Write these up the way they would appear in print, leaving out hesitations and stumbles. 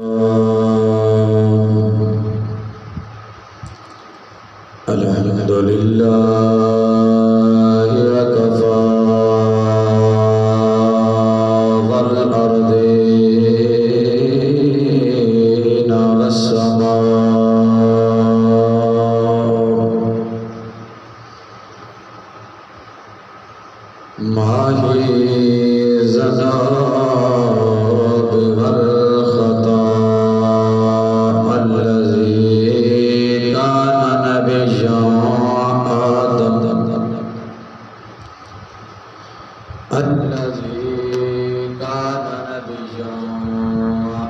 Alhamdulillah wa kafa wal ardina was samaa mahi zanab wal khata allazi kana nabiyyan الذي كان نبيا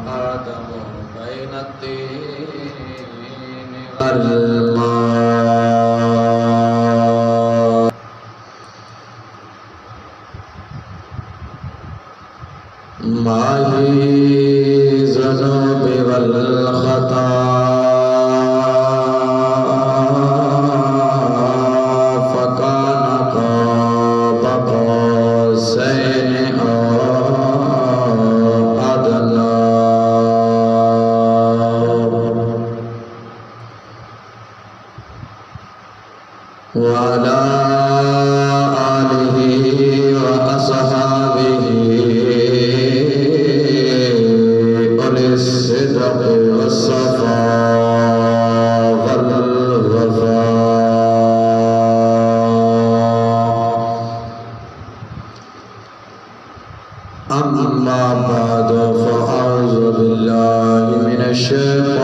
آدم بين الطين والماء ماهي الذنوب والخطا وعلى آله وأصحابه أولي الصدق والصفاء والوفاء أما بعد فأعوذ بالله من الشيطان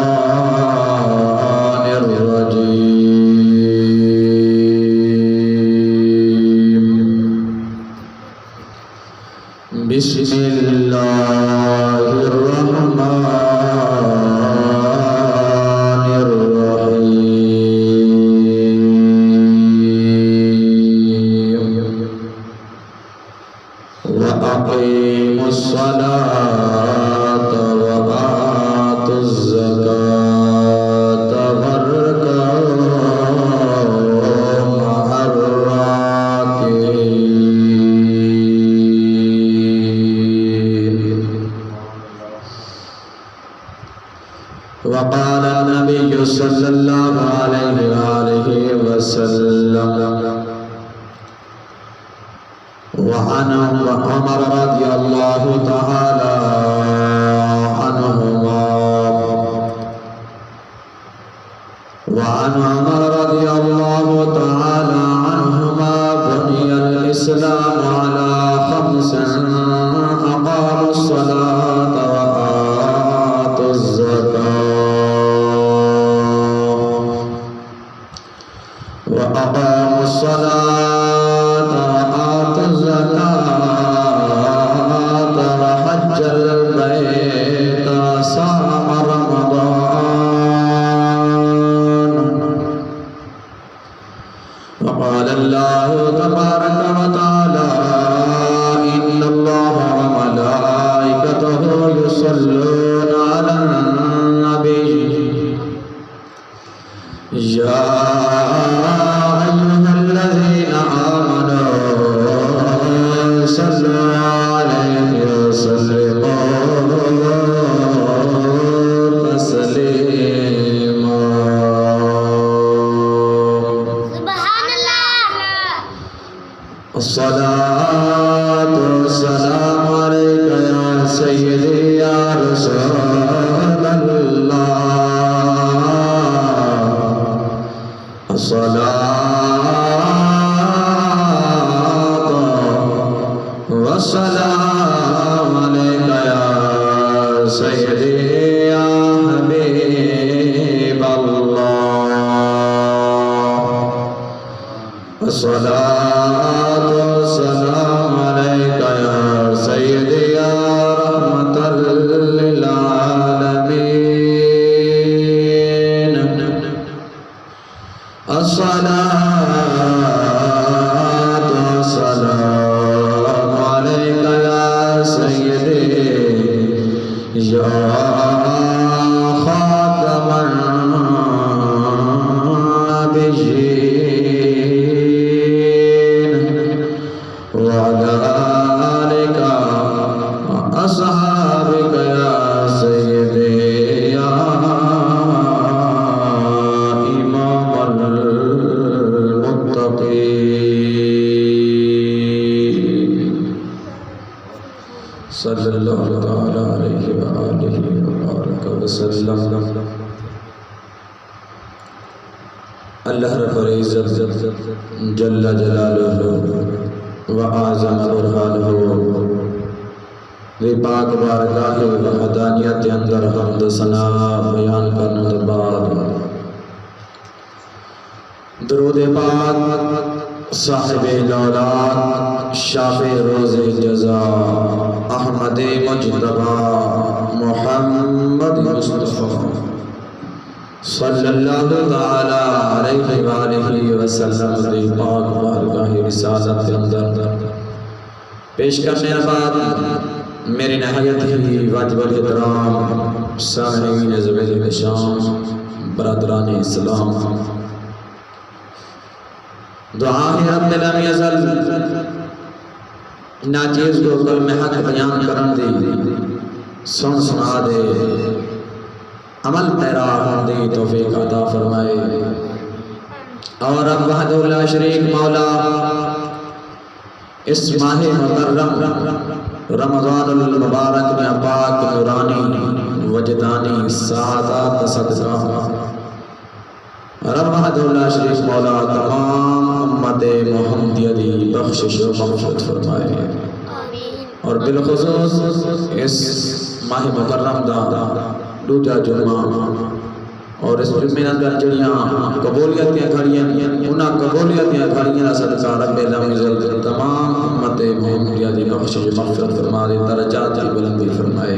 الرجيم بسم الله الرحمن الرحيم وأقيموا الصلاة وآتوا الزكاة واركعوا مع الراكعين وقال النبي صلى الله عليه وآله وسلم وعن عمر رضي الله تعالى عنهما وعن عمر رضي الله تعالى عنهما بني الإسلام على خمس أقاموا الصلاة وآتوا الزكاة وأقاموا الصلاة وآتوا الزكاة وحج البيت وصام رمضان وقال الله تبارك وتعالى إن الله وملائكته يصلون على النبي يا أيها الذين آمنوا صلوا عليه وسلموا تسليما سبحان الله الصلاة والسلام عليك يا سيدي يا رسول الله الصلاة والسلام عليك يا سيدي يا حبيب الله الصلاة والسلام عليك يا سيدي يا رحمة للعالمين الصلاة والسلام عليك يا سيدي يا خاتم النبيين وعلى آلك وأصحابك يا سيدي وسلم۔ اللہ رب العزت جل جلالہ و اعظم برہانہ پاک بارگاہ وحدانیت اندر حمد و ثنا بیان کرنے کے بعد درود پاک صاحب دولات شافع روز جزا احمد مجتبی محمد مصطفیٰ صلی اللہ تعالی علیہ وآلہ وسلم دی پاک بارگاہ رسالت اندر پیش کرنے کے بعد میری نہایت ہی واجب الاحترام سامعین زویل شام برادران اسلام، دعا ہے رب لم یزل ناچیز کو کلمہ حق بیان کرن دی سن سنا دے عمل پیرا ہوں دی توفیق عطا فرمائے، اور رب وحدہ لا شریک مولا اس ماہ مکرم رمضان المبارک میں پاک نورانی وجدانی سعادت صدقہ رب وحدہ لا شریک مولا تمام امت محمدیہ دی بخشش و مغفرت فرمائے، اور بالخصوص اس ماہ مکرم دا دوجا جمعہ اور اس جمعے اندر جڑیاں قبولیتیں کھڑیاں انہاں قبولیتیں کھڑیاں صدقہ رب العزت تمام امت محمدیہ دی بخشش و مغفرت فرمائے، درجات کی بلندی فرمائے۔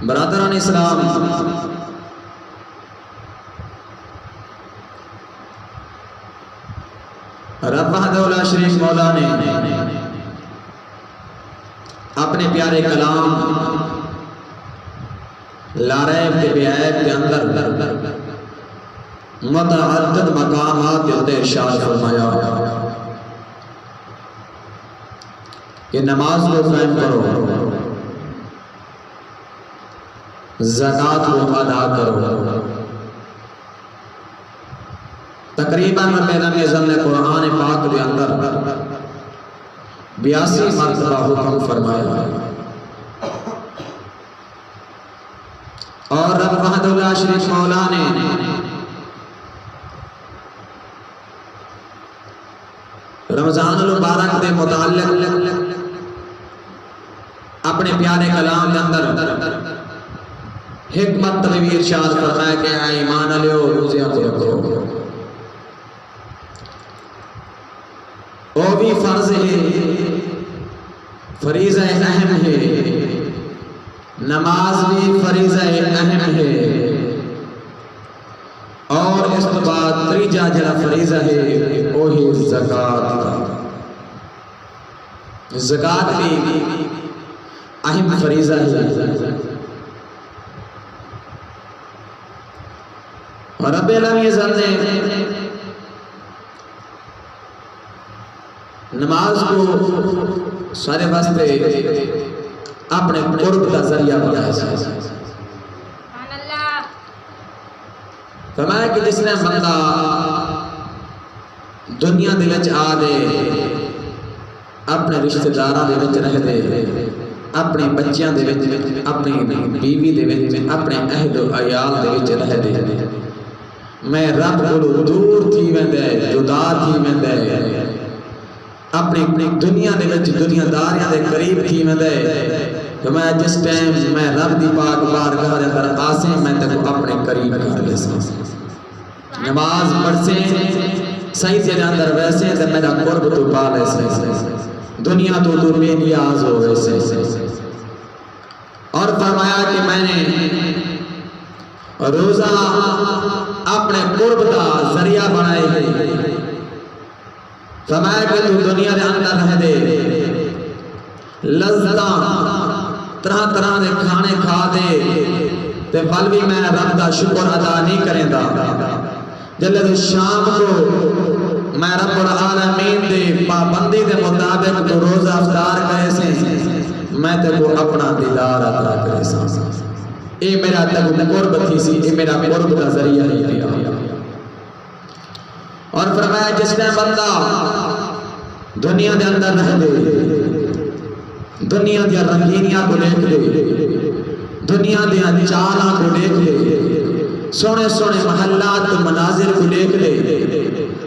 برادران اسلام، رب وحدہ لا شریک مولا نے اپنے پیارے کلام لا ریب کے بے عیب کے اندر متعدد مقامات کے ارشاد فرمایا کہ نماز کو قائم کرو، زکوٰۃ کو ادا کرو۔ تقریباً رب العزت نے قرآن پاک کے اندر 82 مرتبہ حکم فرمایا، اور رب وحدہ لا شریک مولا نے رمضان المبارک کے متعلق اپنے پیارے کلام کے اندر حکمت طلبی ارشاد فرمایا کہ اے ایمان والو روزیاں رکھو، وہ بھی فرض ہے، فریضہ اہم ہے، نماز بھی فریضہ اہم ہے، اور اس کے بعد تیجا جڑا فریضہ ہے وہی زکوٰۃ۔ زکوٰۃ بھی اہم فریضہ ہے، اور رب العزت نے نماز کو سارے واسطے اپنے قرب کا ذریعہ بنایا ہے۔ فرمایا کہ جس نے بندہ دنیا دے وچ آ دے، اپنے رشتہ داراں دے وچ رہ دے، اپنے بچیاں دے وچ، اپنی بیوی دے وچ، اپنے اہل و عیال دے وچ رہ دے، میں رب کو دور تھی ویندے، جدا تھی ویندے، اپنی دنیا دے وچ دنیا داریاں دے قریب تھی ویندے، تو میں جس ٹائم میں رب دی پاک بارگاہ دے اندر آسے میں تے کو اپنے قریب کر لے سا، نماز پڑھ سے صحیح دے اندر ویسے تے میرا قرب تو پا لے سے، دنیا تو بے نیاز ہو ویسے، اور فرمایا کہ میں نے روزہ اپنے قرب دا ذریعہ بنائے گئے، فرمایا کہ تو دنیا دے اندر رہ دے، لذتاں طرح طرح دے کھانے کھا دے، تے پھل بھی میں رب دا شکر ادا نہیں کریں دا، جلد شام کو میں رب العالمین دے پابندی دے مطابق تو روزہ افطار کرے سے، میں تے کو اپنا دیدار عطا کرے سے، اے میرا تک قرب تھی سی، اے میرا قرب دا ذریعہ ہی دیا۔ اور فرمایا جس نے بندہ دنیا دے اندر رہ دے، دنیا دیا رنگینیاں کو دیکھ دے، دنیا دیا چالاں کو دیکھ لے، سونے سونے محلات مناظر کو دیکھ لے،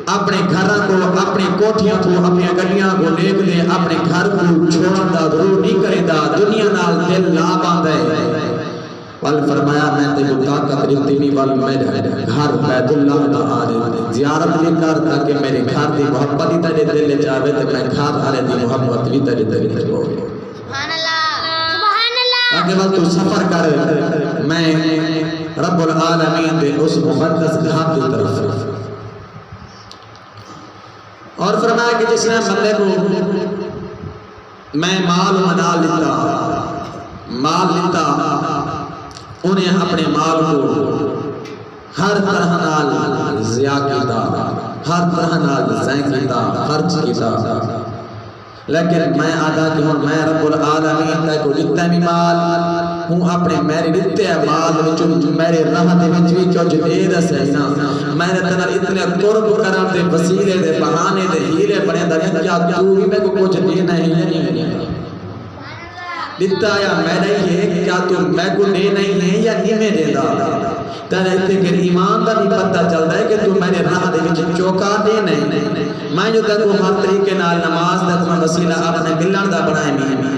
اپنے گھراں کو، اپنی کوٹھیاں کو، اپنی گلیاں کو دیکھ لے، اپنے گھر کو چھوڑن دا ضرور نہیں کرے دا، دنیا نال دل لا باندھے۔ ول فرمایا میں تے کو طاقت دیتی نہیں، ول میرے گھر بیت اللہ دا آلے زیارت بھی کر تاکہ میرے گھر دی محبت ہی تیرے دل جاوے تے میں گھر والے دی محبت بھی تیرے دل ہو۔ سبحان اللہ، سبحان اللہ۔ تاکہ وقت تو سفر کر میں رب العالمین دے اس مقدس گھر دی طرف۔ اور فرمایا کہ جس نے بندے کو میں مال منال لیتا، مال لیتا، انہیں اپنے مال کو ہر طرح نال ضیاء کیتا، ہر طرح نال ضائع کیتا، خرچ کیتا، لیکن میں آدھا کہ ہوں میں رب العالمین کو جتنا بھی مال ہوں اپنے میرے دیتے ہیں مال میرے راہ دے وچ بھی کچھ دے دس ہے نا، میں نے تنال اتنے قرب کرن دے وسیلے دے بہانے دے ہیرے بنے دا کیا تو بھی میں کو کچھ دینا ہی نہیں دیتا یا میں نہیں ہے، کیا تو میں کو دے نہیں ہے یا نہیں میں دے دا تیرے اتنے کہ ایمان دا بھی پتہ چلتا ہے کہ تو میرے راہ دے وچ چوکا دے نہیں، میں جو تک ہر طریقے نال نماز دا کوئی وسیلہ اپنے ملن دا بنائے میں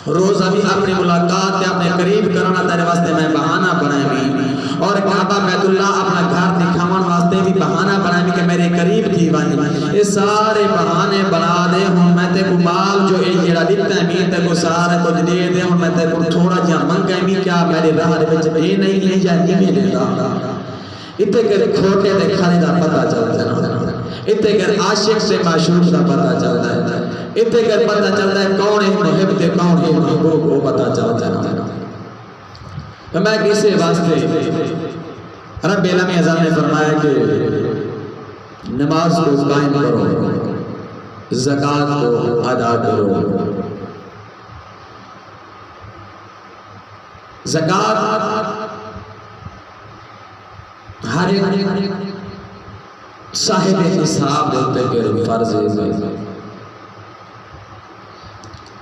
روزہ بھی اپنی ملاقات تے اپنے قریب کرنا تیرے واسطے میں بہانہ بنائے میں، اور کعبہ بیت اللہ اپنا گھر دکھاون واسطے بھی بہانہ بنائے میں کہ میرے قریب تھی وانی، یہ سارے بہانے بنا دے ہوں میں تے کو مال جو اے جڑا دیتا ہے میں تے کو سارے کچھ دے دے ہوں میں تے کو تھوڑا جہاں منگا ہے کیا میرے راہ دے وچ دے نہیں ہے یا نہیں میں دے دا اتنے کہ کھوٹے دے کھانے دا پتہ چلتا ہے، اتنے کہ عاشق سے معشوق دا پتہ چلتا ہے، اتنے کہ پتہ چلتا ہے کون ہے محب تے کون ہے محبوب، وہ پتہ چلتا ہے۔ تو میں کسی واسطے رب العالمین نے فرمایا کہ نماز کو قائم کرو، زکوٰۃ کو ادا کرو۔ زکوٰۃ ہر ایک صاحب حساب ہوتے کہ فرض ہے،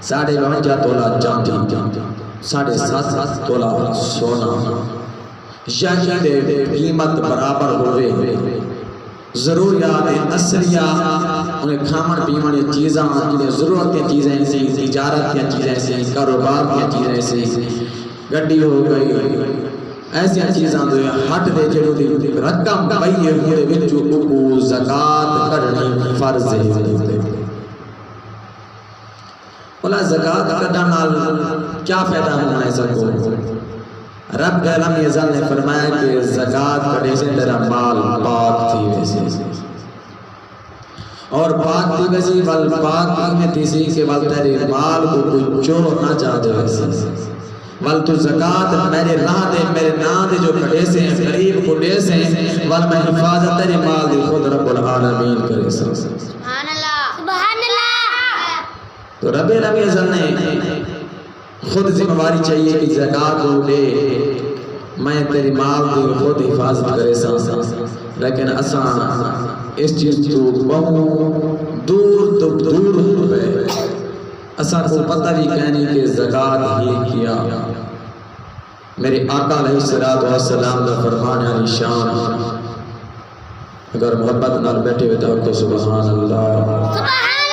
52.5 تولہ چاندی، 7.5 تولہ سونا، یعنی دے قیمت برابر ہوئے ضروریات اصلیہ انہیں کھامن پیمن چیزاں جنہیں ضرورت کی چیزیں سی، تجارت کی چیزیں سی، کاروبار کی چیزیں سی، گڈی ہو گئی، ایسی چیزاں دے ہٹ دے جڑو دی رقم پئیے ہوئے وچوں کو زکوٰۃ کڈنی فرض ہے۔ بولا زکوٰۃ کڈن نال کیا فائدہ ہونا ہے سکو؟ رب العالمین نے فرمایا کہ زکوٰۃ کڈے سے تیرا مال پاک تھی ویسے، اور پاک تھی ویسے ول پاک میں تیسی کہ ول تیرے مال کو کوئی چور نہ چاہتے ویسے، ول تو زکوٰۃ میرے راہ دے میرے نام دے جو کٹے سے ہیں قریب کو دے سے ہیں ول میں حفاظت تیرے مال دی خود رب العالمین کرے سے۔ سبحان اللہ، سبحان اللہ۔ تو رب العالمین نے خود ذمہ داری چاہیے کہ زکوٰۃ کو دے، میں تیری مال دی خود حفاظت کرے سا، لیکن اساں اس چیز تو بہت دور تو دور ہوئے، اساں کو پتہ بھی کہنی کہ زکوٰۃ ہی کیا۔ میرے آقا علیہ السلام کا فرمان علی شان، اگر محبت نال بیٹھے ہوئے تو سبحان اللہ، سبحان اللہ۔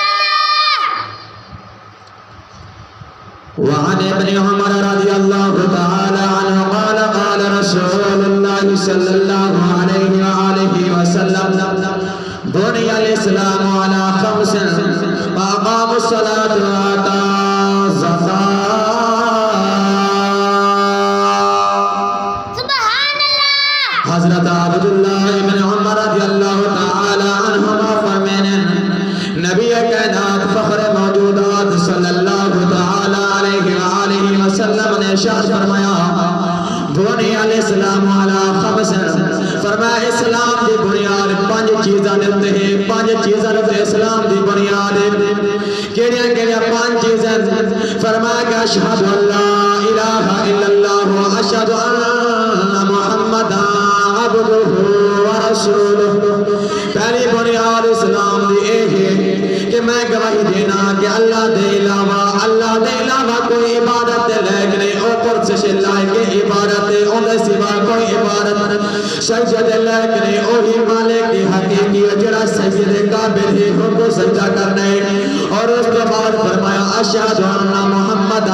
وعن ابن عمر رضی اللہ تعالی عنہ قال قال رسول اللہ صلی اللہ علیہ وآلہ وسلم بني الإسلام على 5 فأقاموا الصلاة وآتوا الزكاة۔ سبحان اللہ۔ حضرت عبداللہ ابن عمر رضی اللہ تعالی عنہما فرمانے نبی کائنات فخر موجودات صلی اللہ تعالی علیہ وآلہ وسلم نے ارشاد فرمایا بنی الاسلام علی 5، فرمایا اسلام دی بنیاد 5 چیزاں دیتے ہیں، 5 چیزاں دیتے اسلام دی بنیاد کیڑیاں کیڑیاں 5 چیزاں؟ فرمایا کہ اشہد ان لا الہ الا اللہ و اشہد ان محمد عبدہ ورسولہ۔ پہلی بنیاد اسلام دی اے ہے کہ میں گواہی دینا کہ اللہ دے علاوہ کوئی عبادت لے لائق نہیں او پرسش لائق عبادت ان سوا کوئی عبادت سجدہ دے لائق نہیں اوہی مالک حقیقی جڑا سجدے قابل ہے ہم کو سجدہ کرنا ہے اور اس کے بعد فرمایا اشہد ان محمد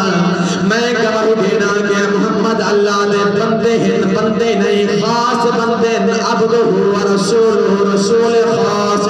میں گواہی دینا کہ محمد اللہ دے بندے ہیں بندے نہیں خاص بندے عبدہ و رسول رسول خاص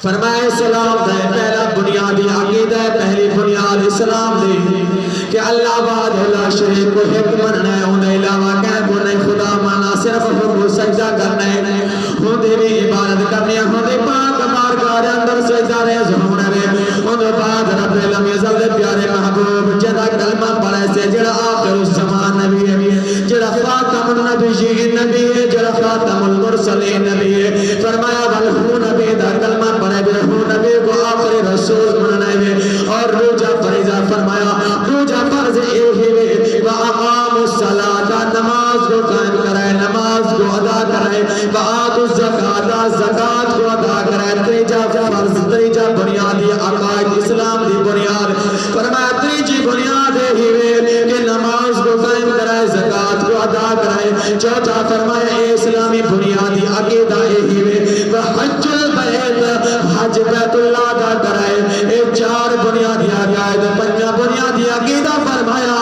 فرمائے اسلام دے پہلا بنیادی عقیدہ پہلی بنیاد اسلام دی کہ اللہ وحدہ لا شریک کو ایک مننا ہے انہیں علاوہ کہہ نہیں خدا مانا صرف ہم کو سجدہ کرنا ہے ہم دی بھی عبادت کرنی ہے ہم دی پاک بارگاہ اندر سجدہ ریز ہونا ہے ان بعد رب علم یزل پیارے محبوب جدا کلمہ پڑھے سے جڑا آخر الزمان نبی ہے جڑا خاتم النبیین نبی ہے جڑا خاتم المرسلین نبی ہے فرمایا بلہو نبی دا کلمہ پڑھے بلہو نبی کو آخری رسول مننے میں اور روجہ فریضہ فرمایا روجہ فرض ایہی ہے وَأَقَامُ الصَّلَاةَ نماز کو قائم کرائے نماز کو ادا کرائے وَآتُ الزَّكَاةَ زکاة کو ادا کرائے تریجہ فرض تریجہ بنیادی عقائد اسلام دی بنیاد فرمایا تریجی بنیاد ہے کہ نماز کو قائم کرائے زکاة کو ادا کرائے چوتھا فرمایا اسلامی بنیادی عقیدہ ہے وحج البیت حج بیت اللہ ادا کرائے اے چار بنیادی عقائد پنجہ بنیادی عقیدہ فرمایا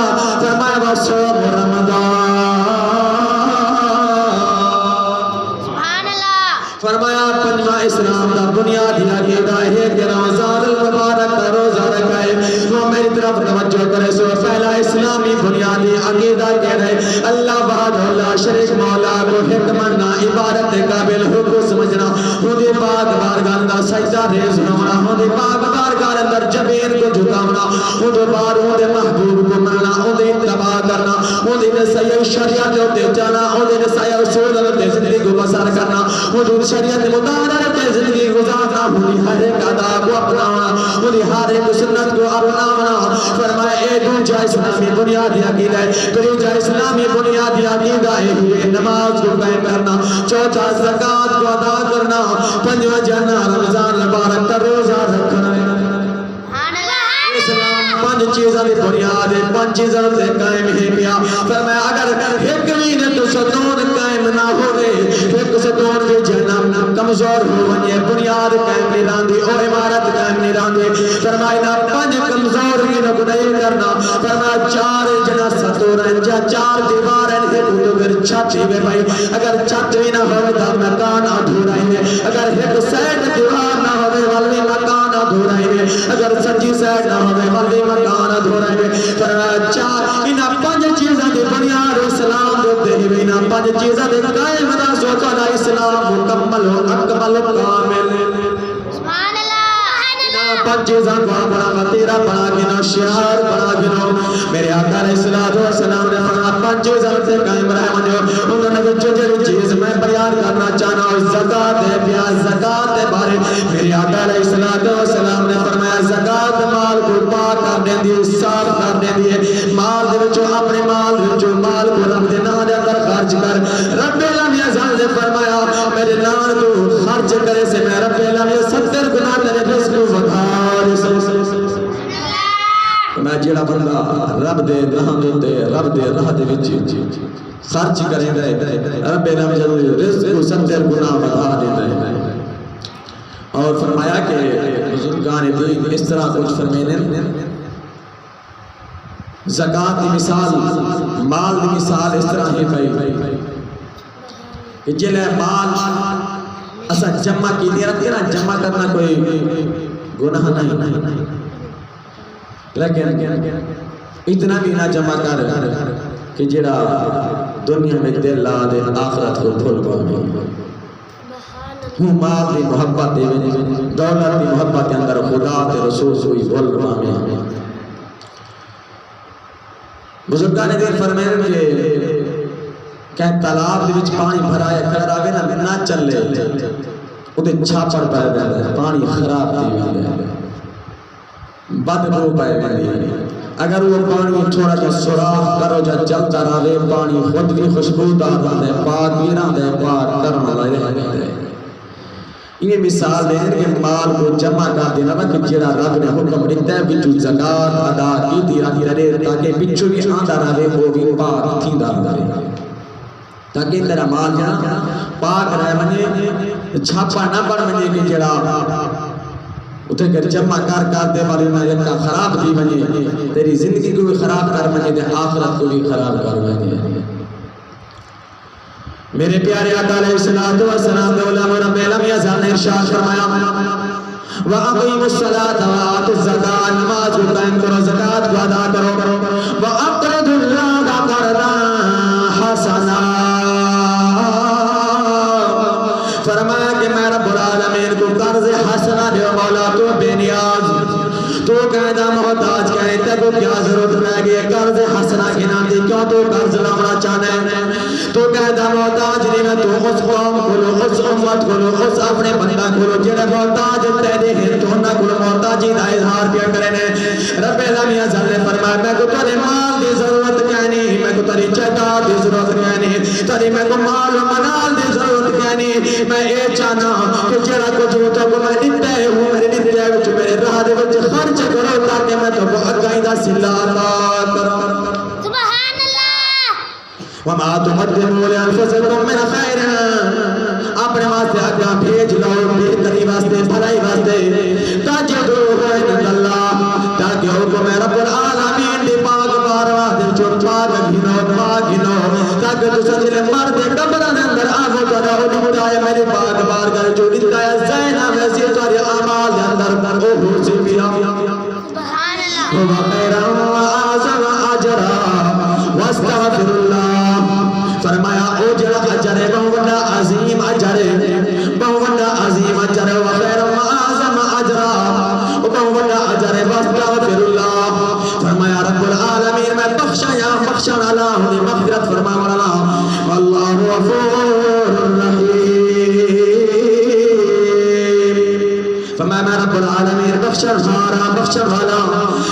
وصوم رمضان سبحان اللہ فرمایا پنجہ اسلام دا بنیادی عقیدہ ہے کہ رمضان المبارک کا روزہ رکھائے وہ میری طرف توجہ کرے سو پہلا اسلامی بنیادی عقیدہ کہہ رہے اللہ وحدہ لا شریک مولا کو حکمنا عبادت قابل ہو کو سمجھنا خود پاک بارگاہ اندر سجدہ ریز ہونا خود پاک بارگاہ اندر جبین کو جھکاونا خود باروں دے محبوب کو مننا خود اتباع کرنا خود صحیح شریعت ہوتے جانا خود صحیح اصول ہوتے زندگی کو بسر کرنا خود شریعت مطابق زندگی گزارنا خود ہر ایک ادا کو اپنانا خود ہر ایک سنت کو اپنانا فرمائے اے دوجہ اسلامی بنیادی عقیدہ ہے تریجہ اسلامی بنیادی عقیدہ ہے نماز کو قائم کرنا چوتھا زکاة کو ادا کرنا پنجواں جانا رمضان مبارک کا روزہ رکھنا اسلام پانچ چیزاں دی بنیاد ہے پانچ چیزاں سے قائم ہے پیا فرمایا اگر ایک بھی نے تو ستون قائم نہ ہوئے ایک ستون بھی جہنم کمزور ہو ونجے بنیاد قائم نہیں راندی او عمارت قائم نہیں راندی فرمایا نا پانچ کمزور ہی نہ نہیں کرنا فرمایا چار جنا ستون ہیں چار دیوار ہیں تو پھر چھت ہی میں بھائی اگر چھت ہی نہ ہوئے تو مکان ادھورا ہی ہے اگر ایک سائڈ دیوار نہ ہوئے والوی مکان ادھورا ہی ہے اگر سچی سائڈ نہ ہوئے والوی مکان ادھورا ہی ہے فرمایا چار انہا پانچ چیزاں دی بنیاد اسلام دیتے ہی انہا پانچ چیزاں دی قائم نہ سوچا نہ اسلام مکمل و اکمل و کامل سبحان اللہ پانچ چیزاں کو بڑا وطیرہ بڑا گنو شعار بڑا گنو میرے آقا علیہ السلام نے فرمایا پانچ چیزاں سے قائم رہے منجو انہوں نے جو چیز میں بیان کرنا چاہنا ہوں زکاة ہے پیاز زکاة ہے بارے میرے آقا علیہ السلام نے فرمایا زکاة مال کو پاک کر دیں دیئے صاف کر دیں دیئے مال دے وچو اپنے مال دے وچو مال کو رب دے نام دے اندر خرچ کر رب العالمین نے فرمایا میرے نام کو خرچ کرے سے میں رب العالمین 70 گناہ تیرے رزق کو بخار میں جیڑا بندہ رب دے نام دے رب دے راہ دے وچ خرچ کریں دے رب العالمین رزق کو 70 گناہ بخار دیتا ہے اور فرمایا کہ بزرگان دین اس طرح کچھ فرمینے زکاة دی مثال مال دی مثال اس طرح ہی بھائی کہ جلے مال اسا جمع کی دیا تیرا جمع کرنا کوئی گناہ نہیں لیکن اتنا بھی نہ جمع کر کہ جڑا دنیا میں دل لا دے آخرت کو بھول پاؤں ہوں مال دی محبت دے دولت دی محبت کے اندر خدا تے رسول سوئی بھول پاؤں بزرگان دین فرمائے کہ تالاب دے وچ پانی بھرایا کھڑا آوے نہ چلے اودے چھاپڑ پے ویندا پانی خراب تھی ویندا بدبو پے ویندی اگر وہ پانی تھوڑا جا سوراخ کرو جا چلتا رہے پانی خود بھی خوشبودار رہے پاک بھی رہے پاک کرنا رہے یہ مثال دیں کہ مال کو جمع کر دینا کہ جڑا رب نے حکم دیتا ہے بچو زکات ادا کی دی رہے تاکہ بچو بھی آندا رہے وہ بھی پاک تھیندا رہے تاکہ تیرا مال جڑا پاک رہ ونے چھاپا نہ بن ونے کہ جڑا اتھے کر جمع کر دے والے نہ یکا خراب تھی ونے تیری زندگی کو بھی خراب کر ونے تے آخرت کو بھی خراب کر ونے میرے پیارے آقا علیہ السلام دے علماء رب لم یزل نے ارشاد فرمایا وَأَقِیمُوا الصَّلَاةَ وَآتُوا الزَّکَاةَ نماز کو قائم کرو زکات کو ادا کرو وَأَقْرِضُوا اللَّهَ قَرْضًا حَسَنًا فرمایا کہ میں رب العالمین کو قرض حسنہ دیو مولا تو بے نیاز تو کہنا محتاج کہتے کو کیا ضرورت رہ گئی قرض حسنہ کی نام دی کیوں تو قرض لانا چاہنے تو کہتا محتاج نہیں میں تو اس قوم کھولو اس امت کھولو اس اپنے بندہ کھولو جنہیں محتاج تیدے ہیں تو نہ کھولو محتاجی دا اظہار کیا کرنے رب العالمین ازل نے فرمایا میں کو تیرے مال دی ضرورت کہنی میں کو تیری جائیداد دی ضرورت کہنی تیری میں کو مال و منال دی ضرورت کہنی میں اے چاہنا کہ جڑا کچھ ہوتا کو میں دیتے ہوں میرے دیتے ہیں وچ میرے راہ دے وچ خرچ کرو تاکہ میں تو کو اگائیدہ سلا عطا کروں سبحان اللہ وما تقدموا لانفسکم من خیر اپنے واسطے آگاہ بھیج لو بہتری واسطے بھلائی واسطے تجدوہ عند اللہ تاکہ حکم رب العالمین دی پاک بار واسطے جو پاک گھنو تاکہ تو سجل مرد قبران اندر آگو کرا دیتا ہے میرے پاک بار کر جو دیتا ہے زینہ ویسی ساری اعمال دے اندر اوہ سے پیا سبحان اللہ وَخَيْرًا وَآزَمَ عَجْرًا وَاسْتَغْفِرُ اللَّهِ فرمایا او جڑا اجر ہے بہو بڑا عظیم اجر ہے بہو بڑا عظیم اجر ہے وَخَيْرًا وَآزَمَ عَجْرًا بہو بڑا اجر ہے وَاسْتَغْفِرُ اللَّهِ فرمایا رب العالمین میں بخشن اللہ نے مغفرت فرمایا واللہ غفور رحیم فرمایا میں رب العالمین بخشن والا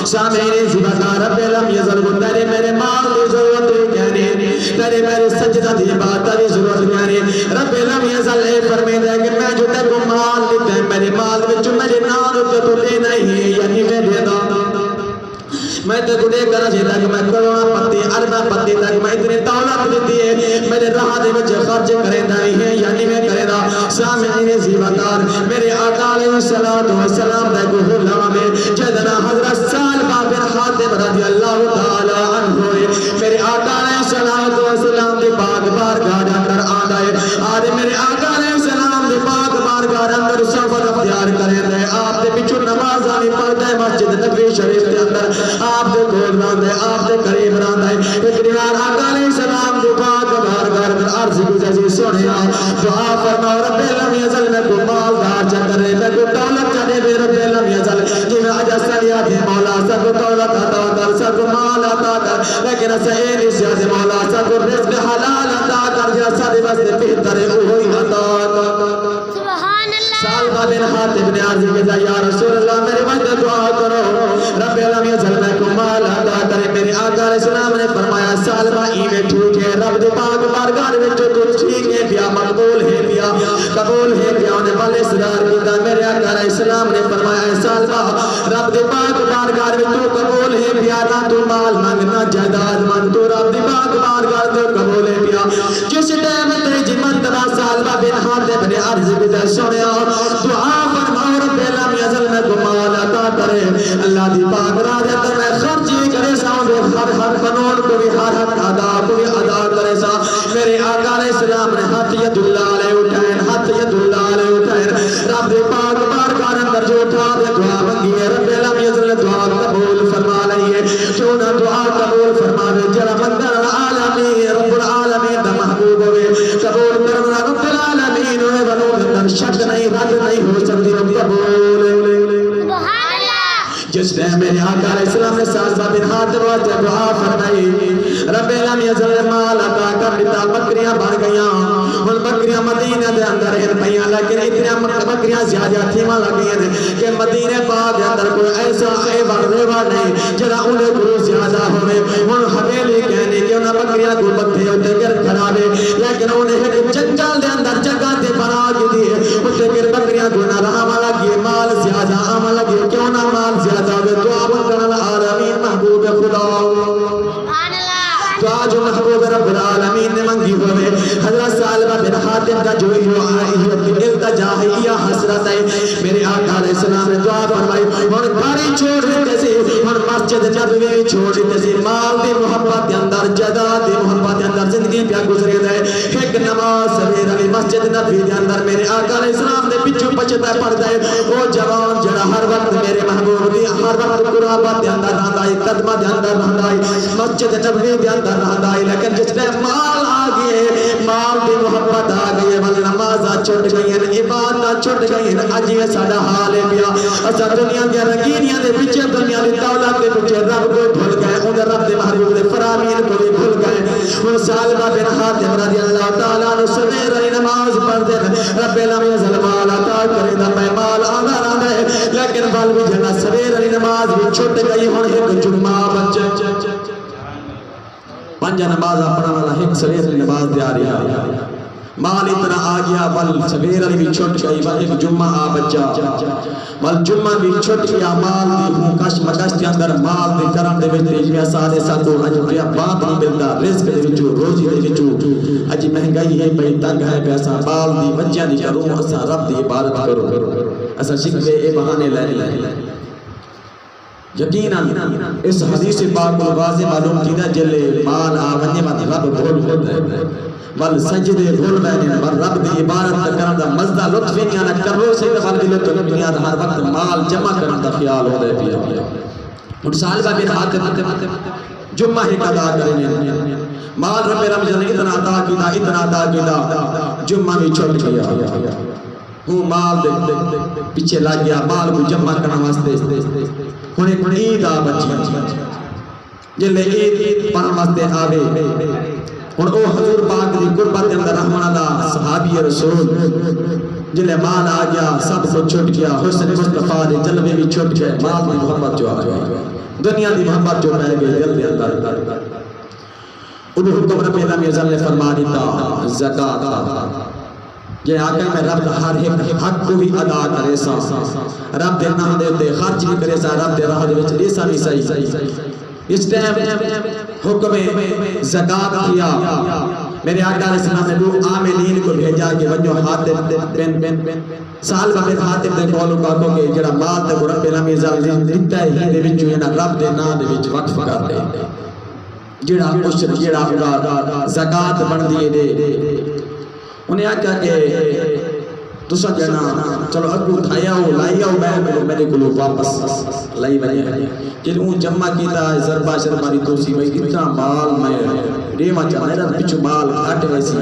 سامعین زبتا رب لم یزل کو تیرے میرے مال دی ضرورت کہنے تیرے میرے سجدہ دی بات دی ضرورت کہنے رب لم یزل اے فرمائے دے کہ میں جو تیرے کو مال دیتا ہے میرے مال وچ میرے نال تو لینا ہی یعنی میں دیتا میں تے کو دے کرا چاہتا کہ میں کروڑا پتی اربا پتی تک میں اتنی دولت دیتی ہے میرے راہ دے وچ خرچ کریندا ہے یعنی میں کریندا سامعین زیبتار میرے آقا علیہ السلام دے کو غلام میں جدنا حضرت سالبہ بن حاتم رضی اللہ تعالی عنہ میرے آقا علیہ السلام دے پاک بارگاہ دے اندر آندا ہے آج میرے آقا علیہ السلام دے پاک بارگاہ دے اندر سفر اختیار کریندا ہے آپ دے پیچھے نماز آنی پڑھدا ہے مسجد نبوی شریف دے اندر آپ دے کول رہندا ہے آپ دے قریب رہندا ہے ایک دیوار آقا علیہ السلام دے پاک بارگاہ دے عرض گزاری سنیا دعا فرماؤ رب لم یزل میں کو مالدار چکر ہے میں کو دولت چاہے بے رب لم یزل جی میں آجا سنیا دے مولا سب کو دولت عطا کر سب کو مال عطا کر لیکن اسے اے نہیں سیاز مولا سب کو رزق حلال عطا کر جا سارے بستے بہتر ہے وہی عطا کر سبحان اللہ سالبہ بن حاتم نے عرض کیا یا رسول اللہ میرے وجہ دعا کرو رب لم یزل میں کو مال عطا کرے میرے آقا علیہ السلام نے فرمایا سالبہ ایویں ٹھیک ہے رب دے پاک بارگاہ وچ تو ٹھیک ہے بیا مقبول ہے بیا قبول ہے بیا انہیں بل اصرار کیتا میرے آقا علیہ السلام نے فرمایا سالبہ رب دے پاک بارگاہ وچ تو قبول ہے بیا نہ تو مال مانگنا جائیداد مانگ تو رب دے پاک بارگاہ تو قبول ہے بیا جس ٹائم تے جی منتبہ سالبہ بن حاتم نے عرض کیتا سنیا دعا فرماؤ رب لم یزل میں کو مال عطا کرے اللہ دی پاک راہ دے اندر میں خرچی کرے ساؤں دے ہر قانون کو بھی ہر ادا کو بھی ادا کرے سا میرے آقا علیہ السلام نے ہاتھ ید اللہ علیہ اٹھائن ہاتھ ید اللہ علیہ اٹھائن رب دے پاک بارگاہ اندر جو اٹھا دے دعا منگی ہے رب لم یزل دعا قبول فرما لئیے کیوں نہ دعا قبول فرما دے جرا مندر العالمین رب العالمین دا محبوب ہوئے قبول کرنا رب العالمین ہوئے بنو اندر شک نہیں رد نہیں ہو سکتی رب قبول سبحان اللہ جس نے میرے آقا علیہ السلام نے سالبہ بن حاتم واسطے دعا فرمائی رب لم یزل مال عطا کر دیتا بکریاں بن گئیاں ہن بکریاں مدینہ دے اندر ہیں پیاں لیکن اتنی بکریاں زیادہ تھیواں لگیاں نے کہ مدینہ پاک دے اندر کوئی ایسا اے ریوا نہیں جڑا انہیں کو زیادہ ہوئے ہن حویلی کہنے کہ انہاں بکریاں کو متھے اوتے گر کھڑاوے لیکن انہیں ایک جنگل دے اندر جگہ تے بنا کے دیے اوتے گر بکریاں ہوگی کیوں نہ مال زیادہ ہوگی دعا بکر العالمین محبوب خدا سبحان اللہ دعا جو محبوب رب العالمین نے منگی ہوئے حضرت سالبہ بن حاتم کا جو التجا ہے یا حسرت ہے میرے آقا علیہ السلام نے دعا فرمائی اور گھاری چھوڑ دیتے سے اور مسجد نبوی چھوڑ دیتے سے مال دی محبت اندر جدا دی محبت اندر زندگی پہ گزرے دے ایک نماز سویر علی مسجد نبوی دے اندر میرے آقا علیہ السلام نے پچھو پچھتا پڑھتا ہے وہ جوان جڑا ہر وقت میرے محبوب دی ہر وقت قرابت دے اندر رہندا ہے قدمہ دے اندر رہندا ہے مسجد نبوی دے اندر رہندا ہے لیکن جس نے مال آ گئے مال دی محبت آ گئی ول نمازاں چھٹ گئی ہیں عبادتاں چھٹ گئی ہیں اج یہ ساڈا حال ہے پیا اساں دنیا دے رنگینیاں دے پیچھے دنیا دی دولت دے پیچھے رب کو بھول گئے اون رب دے محبوب دے فرامین کو بھی بھول گئے ہن سالبہ بن حاتم رضی اللہ تعالی عنہ سویر علی نماز پڑھدے رب العالمین مال عطا کرے دا مال آندا رہندا ہے لیکن بل بھی جنا سویر علی نماز بھی چھٹ گئی ہن ایک جمعہ بچ پنج نماز پڑھن والا ایک سویر علی نماز دے آ رہا مال اتنا آ گیا بل سویر علی بھی چھٹ گئی بل ایک جمعہ آ بچا بل جمعہ بھی چھٹ گیا مال دی کش مکش دے اندر مال دی کرم دے وچ جویں سارے ساتھوں اج پیا بات نہیں ملدا رزق دے وچوں روزی دے وچوں اج مہنگائی ہے پئی تنگ ہے پیسہ مال دی بچیاں دی کرو اساں رب دی عبادت کرو اساں شکوے اے بہانے لے یقیناً اس حدیث پاک کو واضح معلوم کیدا جلے مال آ ونجے مت رب بھول ہے بل سجدے بھول بیٹھے بل رب دی عبادت کرن دا مزہ لطف نہیں آنا کرو سے بل دل تو دنیا دا ہر وقت مال جمع کرن دا خیال ہو دے پیا ہن سالبہ بن حاتم جمعہ ہی ادا کرنے مال رب رمضان نے اتنا عطا کیتا جمعہ بھی چھوٹ گیا وہ مال دے پیچھے لگ گیا مال کو جمع کرنے واسطے ہن ایک عید آ بچی جلے عید پڑھن واسطے آوے ہن او حضور پاک دی قربت اندر رحمان اللہ صحابی رسول جلے مال آ گیا سب کو چھوٹ گیا حسن مصطفیٰ دے جلوے بھی چھوٹ گئے مال دی محبت جو آ گئی دنیا دی محبت جو پہ گئی دل دے اندر انہوں حکم رب العالمین نے فرما دیتا زکاة یہ آقا میں رب ہر ایک حق کو بھی ادا کرے سا رب دے نام دے تے خرچ بھی کرے سا رب دے راہ دے وچ لیسا بھی صحیح اس ٹائم حکم زکاة کیا میرے آقا علیہ السلام نے دو عاملین کو بھیجا کہ ونجو حاتم بن سالبہ بن حاتم دے کولو کا کو کہ جڑا مال تے رب العالمین دیتا ہے دے وچ یہ رب دے نام دے وچ وقف کر دے جڑا عشر جڑا زکاة بن دیے دے انہیں آکھا کہ تسا جنا چلو اگو تھایا ہو لائیا ہو میں نے کلو واپس لائی بنی کہ اون جمع کیتا ہے ضربہ شرماری توسی بھئی اتنا مال میں ریما چاہا میرا پچھو مال گھٹ ویسی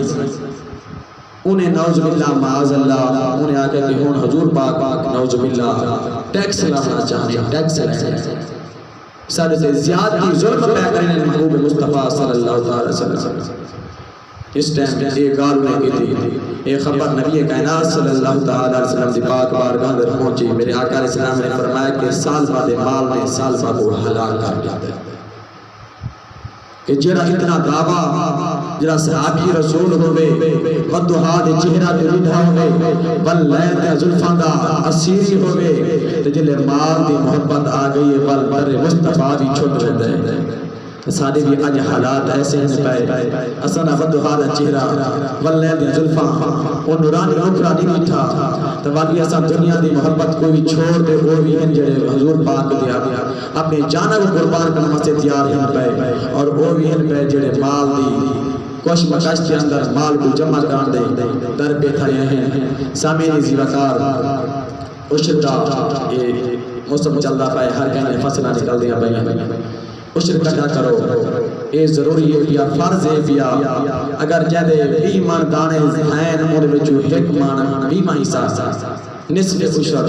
انہیں نعوذ باللہ معاذ اللہ انہیں آکھا کہ ہون حضور پاک نعوذ باللہ ٹیکس لانا چاہنے ٹیکس لانا سارے سے زیادتی ظلم پہ کرنے محبوب مصطفیٰ صلی اللہ علیہ وسلم اس ٹائم ایک گال میں کی تھی ایک خبر نبی کائنات صلی اللہ علیہ وسلم دی پاک بارگاہ میں پہنچی میرے آقا علیہ السلام نے فرمایا کہ سال بعد مال میں سال بعد وہ ہلاک کر دیتا ہے کہ جڑا اتنا دعویٰ جڑا صحابی رسول ہوئے ودہا دے چہرہ دے ردھا ہوئے بل لین دے ظلفان دا اسیری ہوئے تو جلے مال دی محبت آ گئی بل بر مصطفیٰ بھی چھوٹ رہتا ہے سارے بھی آج حالات ایسے ہیں پائے اسانا ودہا دا چہرہ بل لین دے ظلفان وہ نورانی نکرہ نہیں میٹھا تو واقعی اسان دنیا دی محبت کو بھی چھوڑ دے وہ بھی ہیں جڑے حضور پاک دے اپنے جانہ کو قربان کرنے سے تیار ہیں پائے اور وہ بھی ہیں پہ جڑے مال دی کوش مکش کے اندر مال کو جمع کرن دے در پہ تھائے ہیں سامینی زیوکار اشرکا یہ موسم چلدہ پائے ہر کہنے فصلہ نکل دیا پائے اشرکا کیا کرو اے ضروری ہے پیا فرض ہے پیا اگر جہدے 20 من دانے ہیں مورے بچو ایک من 20 حصہ نصف اشر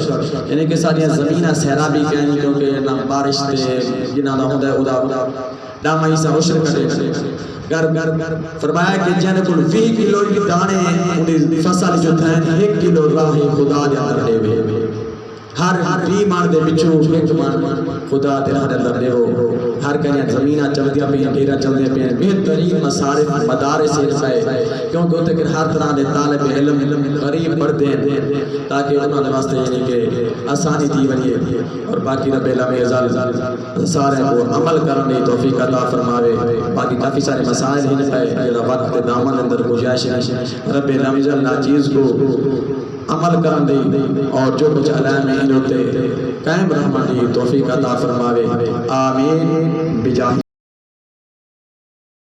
یعنی کہ ساریاں زمینہ سہرابی کہیں کیونکہ نہ بارش دے جنہ نہ ہوتا ہے ادا دامہ حصہ اشر کرے گر فرمایا کہ جہنے کل 20 کلو دانے انہیں فصل جو تھے 1 کلو راہ خدا دے اندر لے ہوئے ہر 20 من دے وچوں ایک من خدا دے راہ دے اندر دیو ہر کہیں زمیناں چلدیاں پئیاں ڈیرا چلدے پئے بہترین مصارف مدارس ہے کیونکہ اوتے کہ ہر طرح دے طالب علم غریب پڑھتے ہیں تاکہ انہاں دے واسطے یعنی کہ آسانی تھی ونجے اور باقی رب العالمین سارے کو عمل کرنے دی توفیق عطا فرماوے باقی کافی سارے مسائل ہیں پہ جڑا وقت دے دامن اندر گنجائش ہے رب العالمین ناچیز کو عمل کرن دی اور جو کچھ علائم ہیں ہوتے قائم رحمت دی توفیق عطا فرماوے آمین بجاہ